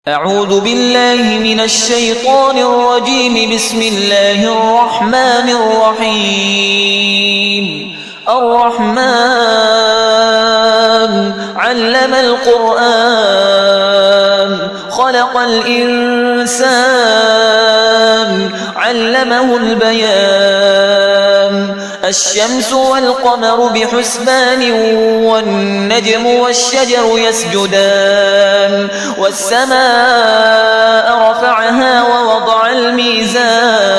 أعوذ بالله من الشيطان الرجيم. بسم الله الرحمن الرحيم. الرحمن علم القرآن خلق الإنسان علمه البيان. الشمس والقمر بحسبان والنجم والشجر يسجدان. والسماء رفعها ووضع الميزان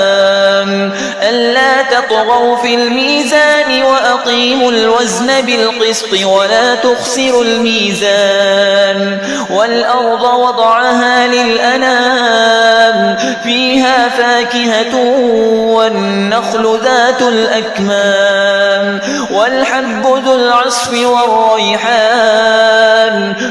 ألا تطغوا في الميزان وأقيموا الوزن بالقسط ولا تخسروا الميزان. والأرض وضعها للأنام فيها فاكهة والنخل ذات الأكمام والحب ذو العصف والريحان.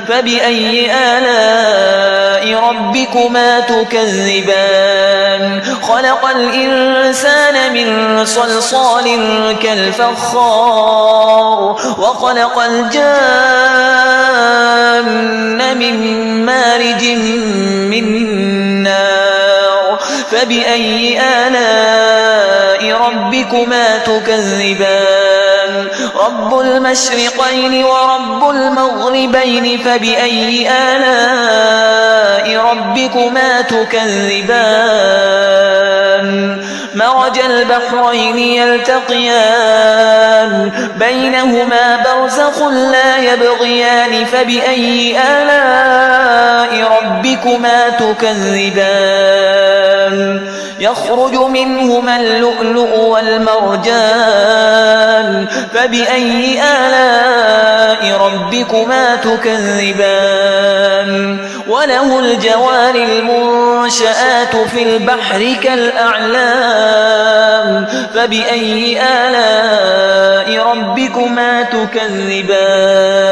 فبأي آلاء ربكما تكذبان؟ خلق الإنسان من صلصال كالفخار وخلق الجان من مارج من نار. فبأي آلاء ربكما تكذبان؟ رب المشرقين ورب المغربين. فبأي آلاء ربكما تكذبان؟ مرج البحرين يلتقيان بينهما برزخ لا يبغيان. فبأي آلاء ربكما تكذبان؟ يخرج منهما اللؤلؤ والمرجان. فبأي آلاء ربكما تكذبان؟ وله الجوار المنشآت في البحر كالأعلام. فبأي آلاء ربكما تكذبان؟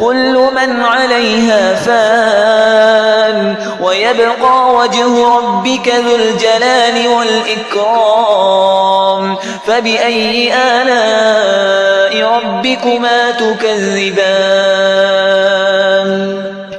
كل من عليها فان ويبقى وجه ربك ذو الجلال والإكرام. فبأي آلاء ربكما تكذبان؟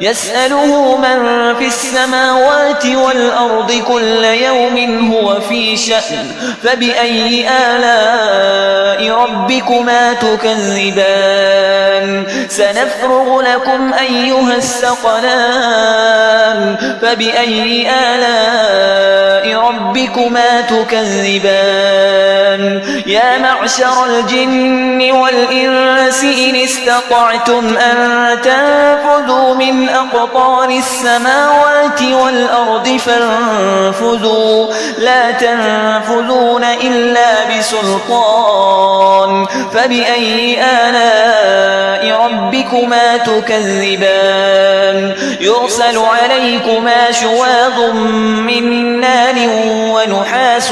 يسأله من في السماوات والأرض كل يوم هو في شأن. فبأي آلاء ربكما تكذبان؟ سنفرغ لكم أيها الثقلان. فبأي آلاء ربكما تكذبان؟ يا معشر الجن والإنس إن استطعتم أن تنفذوا من أقطار السماوات والأرض فانفذوا لا تنفذون إلا بسلطان. فبأي آلاء ربكما تكذبان؟ يرسل عليكما شواظ من نار ونحاس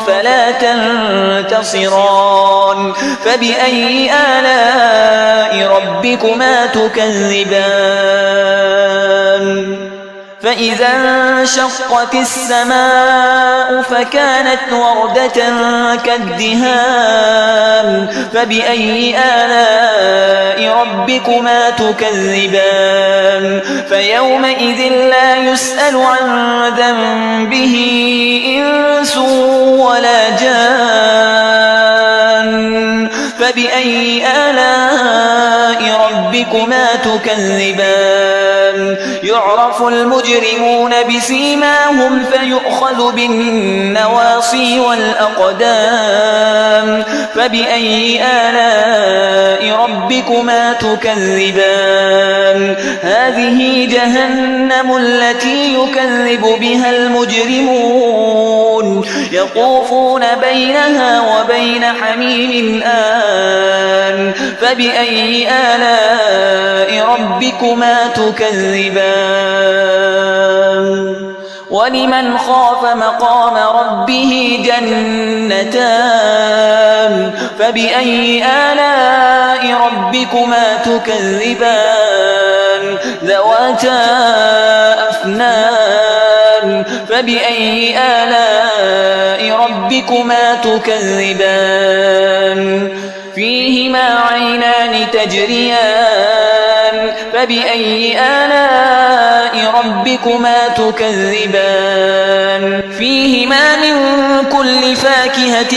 فلا تنتصران. فبأي آلاء ربكما تكذبان؟ فإذا انشقت السماء فكانت وردة كالدهان. فبأي آلاء ربكما تكذبان؟ فيومئذ لا يسأل عن ذنبه إنس ولا جان. فبأي آلاء ربكما تكذبان؟ يعرف المجرمون بسيماهم فيؤخذ بالنواصي والأقدام. فبأي آلاء ربكما تكذبان؟ هذه جهنم التي يكذب بها المجرمون يطوفون بينها وبين حميم آن. فبأي آلاء ربكما تكذبان؟ ولمن خاف مقام ربه جنتان. فبأي آلاء ربكما تكذبان؟ ذواتا أفنان. فبأي آلاء ربكما تكذبان؟ فيهما عينان تجريان. فبأي آلاء ربكما تكذبان فيهما من كل فاكهة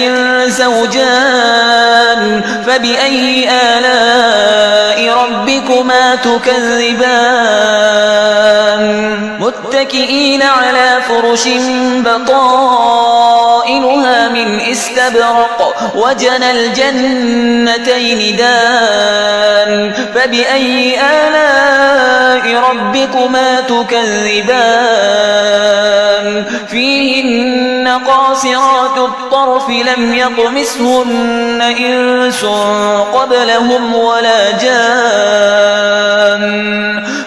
زوجان فبأي آلاء ربكما تكذبان متكئين على فرش بطائنها من استبرق وجنى الجنتين دان فبأي آلاء ربكما تكذبان فيهن قاصرات الطرف لم يطمثهن إنس قبلهم ولا جان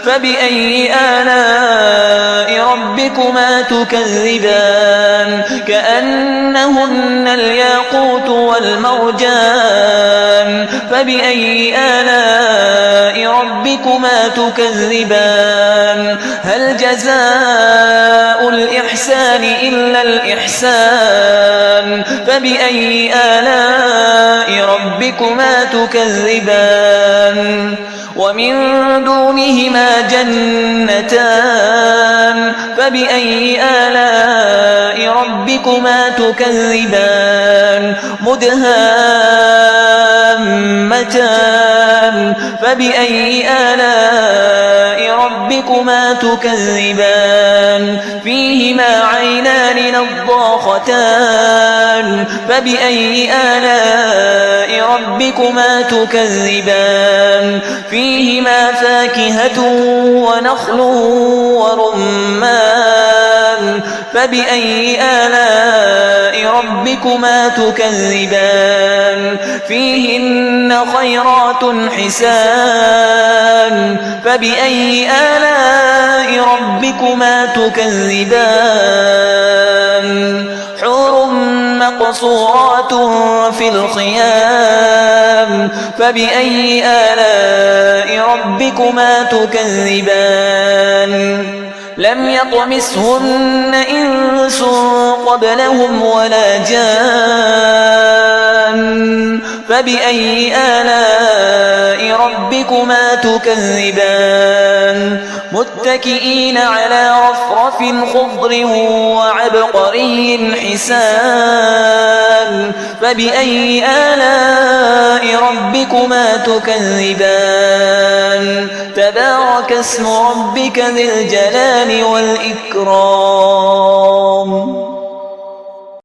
فبأي آلاء ربكما تكذبان كأنهن الياقوت والمرجان فبأي آلاء ربكما تكذبان هل جزاء الإحسان إلا الإحسان فبأي آلاء ربكما تكذبان ومن دونهما جنتان فبأي آلاء ربكما تكذبان مدهامتان فبأي آلاء ربكما تكذبان فيهما عينان نضاختان فبأي آلاء ربكما تكذبان فيهما فاكهة ونخل ورمان فبأي آلاء ربكما تكذبان فيهن خيرات حسان فبأي آلاء ربكما تكذبان حور مقصورات في الخيام فبأي آلاء ربكما تكذبان لم يطمثهن إنس قبلهم ولا جان فبأي آلاء ربكما تكذبان متكئين على رفرف خضر وعبقري حسان فبأي آلاء ربكما تكذبان تبارك اسم ربك ذي الجلال والإكرام